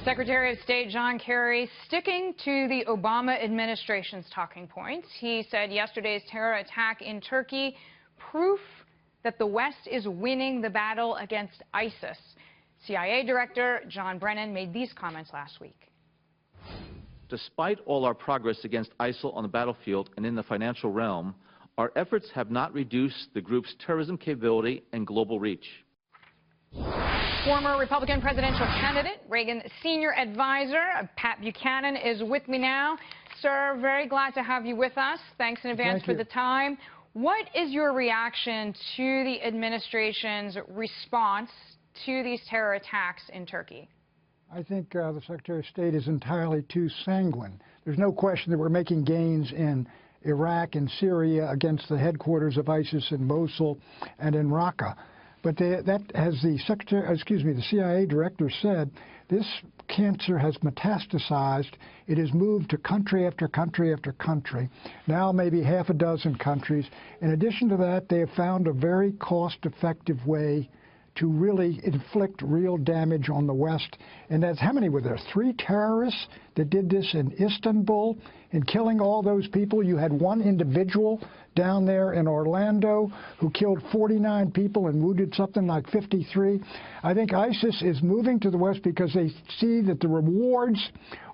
Secretary of State John Kerry sticking to the Obama administration's talking points. He said yesterday's terror attack in Turkey, proof that the West is winning the battle against ISIS. CIA Director John Brennan made these comments last week. Despite all our progress against ISIL on the battlefield and in the financial realm, our efforts have not reduced the group's terrorism capability and global reach. Former Republican presidential candidate, Reagan senior advisor, Pat Buchanan, is with me now. Sir, very glad to have you with us. Thanks in advance for the time. What is your reaction to the administration's response to these terror attacks in Turkey? I think the Secretary of State is entirely too sanguine. There's no question that we're making gains in Iraq and Syria against the headquarters of ISIS in Mosul and in Raqqa. But that, as the CIA director said, this cancer has metastasized. It has moved to country after country after country, now maybe half a dozen countries. In addition to that, they have found a very cost-effective way to really inflict real damage on the West. And that's, how many were there? 3 terrorists that did this in Istanbul, and killing all those people. You had one individual down there in Orlando who killed 49 people and wounded something like 53. I think ISIS is moving to the West because they see that the rewards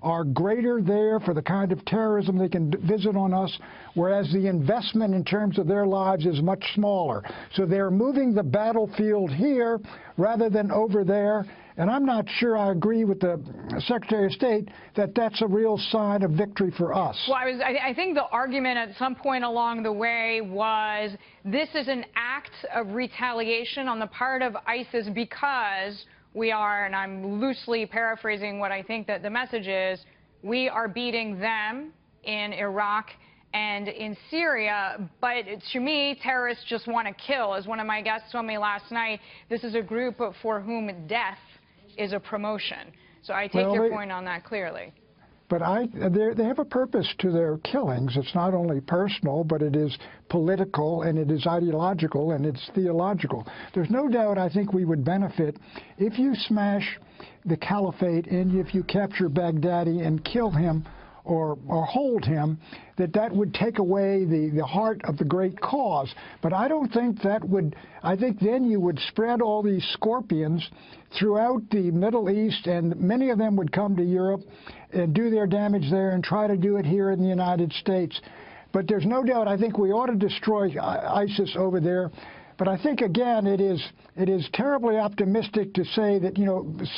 are greater there for the kind of terrorism they can visit on us, whereas the investment in terms of their lives is much smaller. So they're moving the battlefield here rather than over there. And I'm not sure I agree with the Secretary of State that that's a real sign of victory for us. Well, I think the argument at some point along the way was this is an act of retaliation on the part of ISIS because we are, and I'm loosely paraphrasing what I think that the message is, we are beating them in Iraq and in Syria. But to me, terrorists just want to kill. As one of my guests told me last night, this is a group for whom death is a promotion. So I take your point on that clearly. But they have a purpose to their killings. It's not only personal, but it is political, and it is ideological, and it's theological. There's no doubt I think we would benefit if you smash the caliphate and if you capture Baghdadi and kill him or hold him, that would take away the heart of the great cause. But I don't think that would, I think then you would spread all these scorpions throughout the Middle East, and many of them would come to Europe and do their damage there and try to do it here in the United States. But there's no doubt I think we ought to destroy ISIS over there. But I think, again, it is terribly optimistic to say that,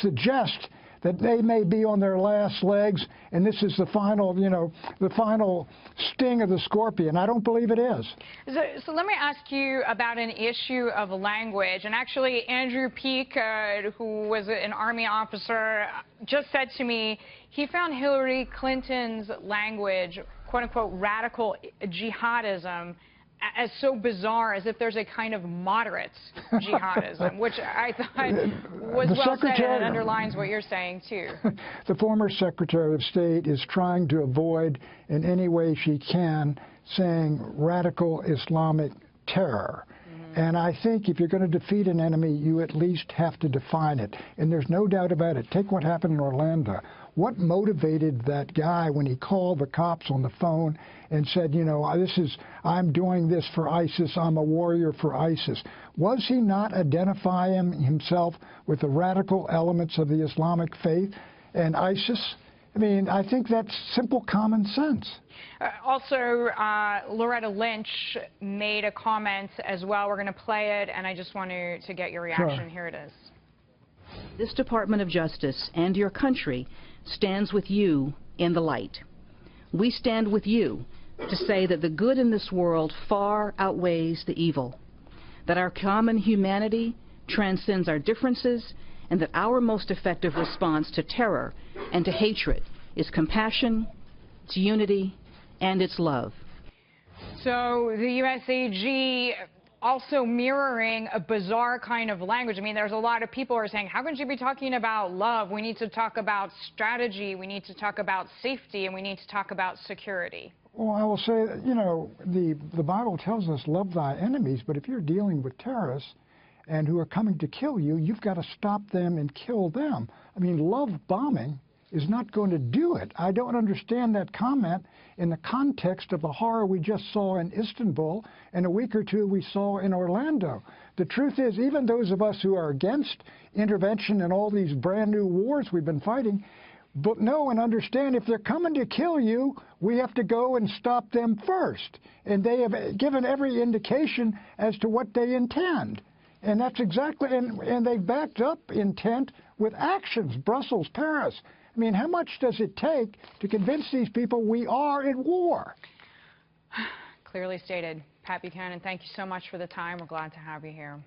suggest that they may be on their last legs, and this is the final, the final sting of the scorpion. I don't believe it is. So let me ask you about an issue of language. And actually, Andrew Peake, who was an Army officer, just said to me he found Hillary Clinton's language, quote-unquote, radical jihadism, as so bizarre, as if there's a kind of moderate jihadism, which I thought was well said and underlines what you're saying, too. The former Secretary of State is trying to avoid in any way she can saying radical Islamic terror. And I think if you're going to defeat an enemy, you at least have to define it. And there's no doubt about it. Take what happened in Orlando. What motivated that guy when he called the cops on the phone and said, I'm doing this for ISIS, I'm a warrior for ISIS? Was he not identifying himself with the radical elements of the Islamic faith and ISIS? I mean, I think that's simple common sense. Also, Loretta Lynch made a comment as well. We're going to play it, and I just want to get your reaction. Sure. Here it is. This Department of Justice and your country stands with you in the light. We stand with you to say that the good in this world far outweighs the evil, that our common humanity transcends our differences, and that our most effective response to terror and to hatred is compassion, it's unity, and it's love. So the USAG also mirroring a bizarre kind of language. I mean, there's a lot of people who are saying, how can you be talking about love? We need to talk about strategy, we need to talk about safety, and we need to talk about security. Well, I will say, the Bible tells us love thy enemies, but if you're dealing with terrorists and who are coming to kill you, you've got to stop them and kill them. I mean, love bombing is not going to do it. I don't understand that comment in the context of the horror we just saw in Istanbul and a week or two we saw in Orlando. The truth is, even those of us who are against intervention in all these brand new wars we've been fighting, but know and understand if they're coming to kill you, we have to go and stop them first. And they have given every indication as to what they intend. And that's exactly, and they backed up intent with actions, Brussels, Paris. I mean, how much does it take to convince these people we are in war? Clearly stated. Pat Buchanan, thank you so much for the time. We're glad to have you here.